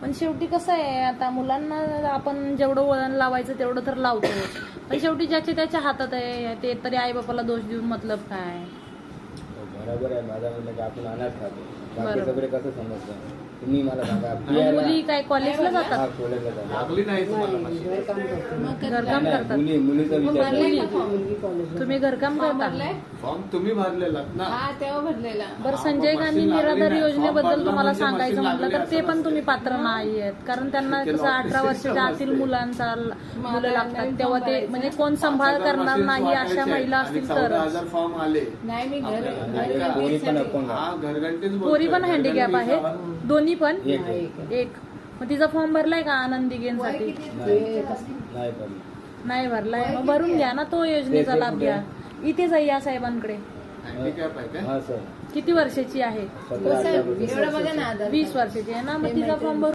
पण शेवटी कसं आहे, आता मुलांना आपण जेवढं वळण लावायचं तेवढं तर लावतो, पण शेवटी ज्याच्या त्याच्या हातात आहे, ते तरी आई बापाला दोष देऊन मतलब काय. बरोबर आहे, माझा म्हणलं की आपण अनाथ राहतो, बाकी बरोबर. सगळे कसं समजतं तुम्ही मला सांगा. आणि मुली काय कॉलेजला जातात, हा, कॉलेजला जातात. लागली नाही तुम्हाला मशीन. घरकाम नाही, करतात. मुलीचा विचार नाही. तुम्ही घरकाम करता. फॉर्म तुम्ही भरलेला ना. तेव्हा भरलेला. बरं, हा, संजय मग गांधी मशीन लागली निराधार नाही. योजनेबद्दल फॉर्म तुम्हाला भरला सांगायचं म्हणजे म्हटलं तर मशीन ते लागली पण नाही तुम्ही असं पात्र नसतं. नाही आहेत, कारण त्यांना केलं कसं 18 वर्षाच्या ऑफिस आतील नसते. मुलांचा मुलं लागतात, नवीन तेव्हा फॉर्म ते भरायचा. म्हणजे कोण सांभाळ 5,000 करणार मशीन्स नाही अशा वाटायचे महिला आणि असतील 14,000 तरच. फॉर्म आले. नाही मी घर आपल्या- पोरी पण अपंग हा, आहे. घरघंटीच बोलतोय. पोरी पण हँडिकॅप घरघंटी आहेत, गावात. दोन्ही पण एक एक. मग तिचा फॉर्म भरलाय का आनंद दिघेंसाठी? नाही पण नाही भरलाय, मग भरून घ्या ना तो योजनेचा लाभ घ्या. इथेच आहे या साहेबांकडे. हँडिकॅप आहे काय? हा सर, किती वर्षाची आहे? 17-18 वर्ष. एवढं बघा ना आधार 20 वर्षाची आहे ना, मग तिचा फॉर्म